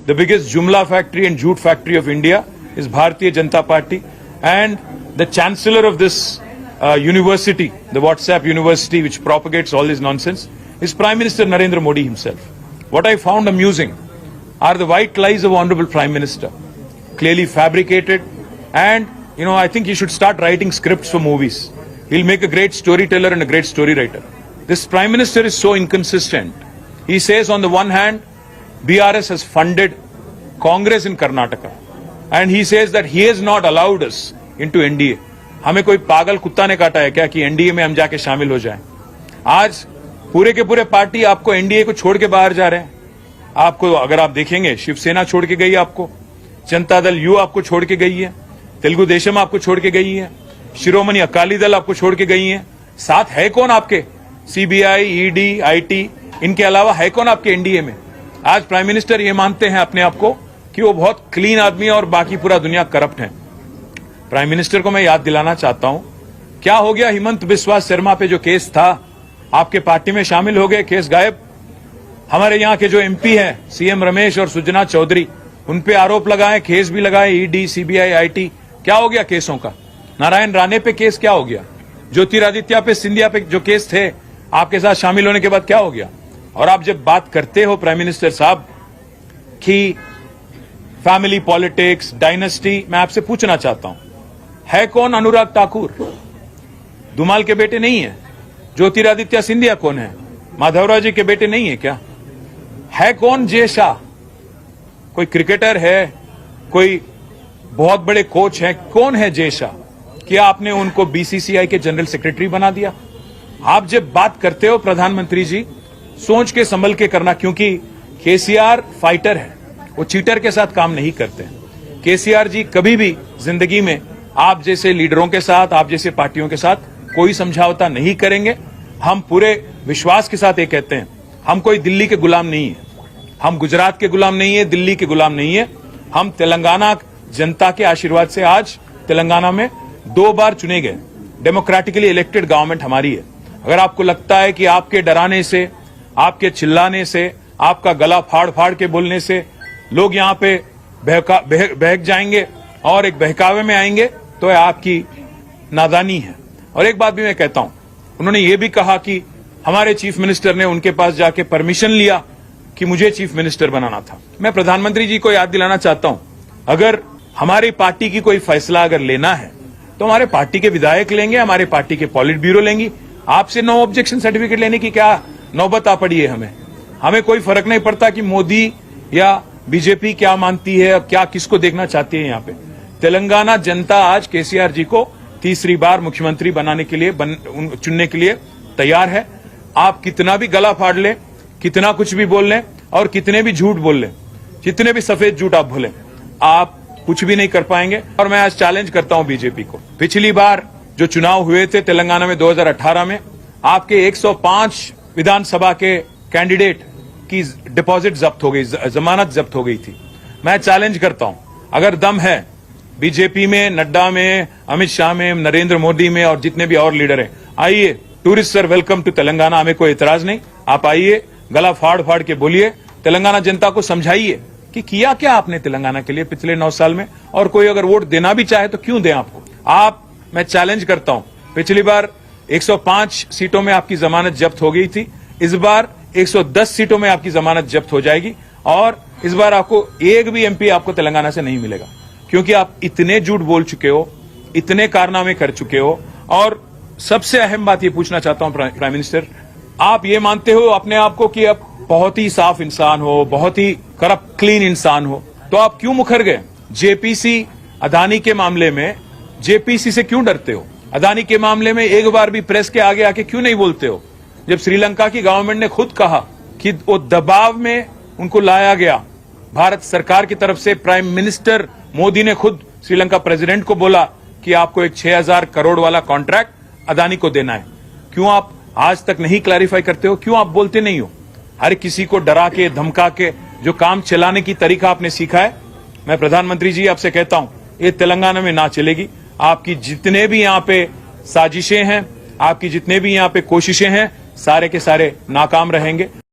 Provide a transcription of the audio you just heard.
the biggest Jumla factory and jute factory of India is Bharatiya Janata Party, and the chancellor of this university, the WhatsApp university which propagates all this nonsense, is Prime Minister Narendra Modi himself. What I found amusing are the white lies of Honorable Prime Minister, clearly fabricated, and I think he should start writing scripts for movies. He'll make a great storyteller and a great story writer. This Prime Minister is so inconsistent. He says on the one hand, BRS has funded Congress in Karnataka, and he says that he has not allowed us into NDA. हमें कोई पागल कुत्ता ने काटा है क्या कि NDA में हम जाके शामिल हो जाएं? आज पूरे के पूरे पार्टी आपको एनडीए को छोड़ के बाहर जा रहे हैं। आपको अगर आप देखेंगे, शिवसेना छोड़ के गई, आपको जनता दल यू आपको छोड़ के गई है, तेलुगु देशम आपको छोड़ के गई है, शिरोमणि अकाली दल आपको छोड़ के गई है। साथ है कौन आपके? सीबीआई, ईडी, आईटी, इनके अलावा है कौन आपके एनडीए में? आज प्राइम मिनिस्टर ये मानते हैं अपने आप को कि वो बहुत क्लीन आदमी है और बाकी पूरा दुनिया करप्ट है। प्राइम मिनिस्टर को मैं याद दिलाना चाहता हूं, क्या हो गया हिमंत बिस्वा शर्मा पे जो केस था, आपके पार्टी में शामिल हो गए, केस गायब। हमारे यहां के जो एमपी हैं, सीएम रमेश और सुजना चौधरी, उन पे आरोप लगाए, केस भी लगाए, ईडी, सीबीआई, आईटी। क्या हो गया केसों का? नारायण राणे पे केस क्या हो गया? ज्योतिरादित्य पे, सिंधिया पे जो केस थे, आपके साथ शामिल होने के बाद क्या हो गया? और आप जब बात करते हो प्राइम मिनिस्टर साहब कि फैमिली पॉलिटिक्स, डायनेस्टी, मैं आपसे पूछना चाहता हूं, है कौन अनुराग ठाकुर? धुमाल के बेटे नहीं है? ज्योतिरादित्य सिंधिया कौन है? माधवराव जी के बेटे नहीं है क्या? है कौन जय शाह? कोई क्रिकेटर है? कोई बहुत बड़े कोच हैं? कौन है जय शाह? क्या आपने उनको बीसीसीआई के जनरल सेक्रेटरी बना दिया? आप जब बात करते हो प्रधानमंत्री जी, सोच के संभल के करना, क्योंकि केसीआर फाइटर है, वो चीटर के साथ काम नहीं करते। केसीआर जी कभी भी जिंदगी में आप जैसे लीडरों के साथ, आप जैसे पार्टियों के साथ कोई समझौता नहीं करेंगे। हम पूरे विश्वास के साथ ये कहते हैं, हम कोई दिल्ली के गुलाम नहीं है, हम गुजरात के गुलाम नहीं है, दिल्ली के गुलाम नहीं है। हम तेलंगाना जनता के आशीर्वाद से आज तेलंगाना में 2 बार चुने गए, डेमोक्रेटिकली इलेक्टेड गवर्नमेंट हमारी है। अगर आपको लगता है कि आपके डराने से, आपके चिल्लाने से, आपका गला फाड़ फाड़ के बोलने से लोग यहां पे बहक जाएंगे और एक बहकावे में आएंगे, तो आपकी नादानी है। और एक बात भी मैं कहता हूं, उन्होंने ये भी कहा कि हमारे चीफ मिनिस्टर ने उनके पास जाके परमिशन लिया कि मुझे चीफ मिनिस्टर बनाना था। मैं प्रधानमंत्री जी को याद दिलाना चाहता हूं, अगर हमारी पार्टी की कोई फैसला अगर लेना है तो हमारे पार्टी के विधायक लेंगे, हमारे पार्टी के पॉलिट ब्यूरो लेंगी। आपसे नो ऑब्जेक्शन सर्टिफिकेट लेने की क्या नौबत आ पड़ी है? हमें कोई फर्क नहीं पड़ता कि मोदी या बीजेपी क्या मानती है, क्या किसको देखना चाहती है। यहां पे तेलंगाना जनता आज केसीआर जी को तीसरी बार मुख्यमंत्री बनाने के लिए, चुनने के लिए तैयार है। आप कितना भी गला फाड़ लें, कितना कुछ भी बोल लें और कितने भी झूठ बोल लें, जितने भी सफेद झूठ आप बोलें, आप कुछ भी नहीं कर पाएंगे। और मैं आज चैलेंज करता हूं बीजेपी को, पिछली बार जो चुनाव हुए थे तेलंगाना में 2018 में, आपके 105 विधानसभा के कैंडिडेट की डिपॉजिट जब्त हो गई, जमानत जब्त हो गई थी। मैं चैलेंज करता हूं, अगर दम है बीजेपी में, नड्डा में, अमित शाह में, नरेंद्र मोदी में और जितने भी और लीडर हैं, आइए, tourist sir welcome to Telangana, हमें कोई इतराज नहीं। आप आइए, गला फाड़ फाड़ के बोलिए, तेलंगाना जनता को समझाइए कि किया क्या आपने तेलंगाना के लिए पिछले 9 साल में, और कोई अगर वोट देना भी चाहे तो क्यों दें आपको। मैं चैलेंज करता हूं, पिछली बार 105 सीटों में आपकी जमानत जब्त हो गई थी, इस बार 110 सीटों में आपकी जमानत जब्त हो जाएगी, और इस बार आपको एक भी एमपी आपको तेलंगाना से नहीं मिलेगा, क्योंकि आप इतने झूठ बोल चुके हो, इतने कारनामे कर चुके हो। और सबसे अहम बात ये पूछना चाहता हूं प्राइम मिनिस्टर, आप ये मानते हो अपने आप को कि आप बहुत ही साफ इंसान हो, बहुत ही करप्ट क्लीन इंसान हो, तो आप क्यों मुखर गए? जेपीसी अदानी के मामले में जेपीसी से क्यों डरते हो? अदानी के मामले में एक बार भी प्रेस के आगे आके क्यों नहीं बोलते हो? जब श्रीलंका की गवर्नमेंट ने खुद कहा कि वो दबाव में उनको लाया गया भारत सरकार की तरफ से, प्राइम मिनिस्टर मोदी ने खुद श्रीलंका प्रेसिडेंट को बोला कि आपको एक 6000 करोड़ वाला कॉन्ट्रैक्ट अदानी को देना है। क्यों आप आज तक नहीं क्लैरिफाई करते हो? क्यों आप बोलते नहीं हो? हर किसी को डरा के, धमका के जो काम चलाने की तरीका आपने सीखा है, मैं प्रधानमंत्री जी आपसे कहता हूं, ये तेलंगाना में ना चलेगी। आपकी जितने भी यहां पे साजिशें हैं, आपकी जितने भी यहां पे कोशिशें हैं, सारे के सारे नाकाम रहेंगे।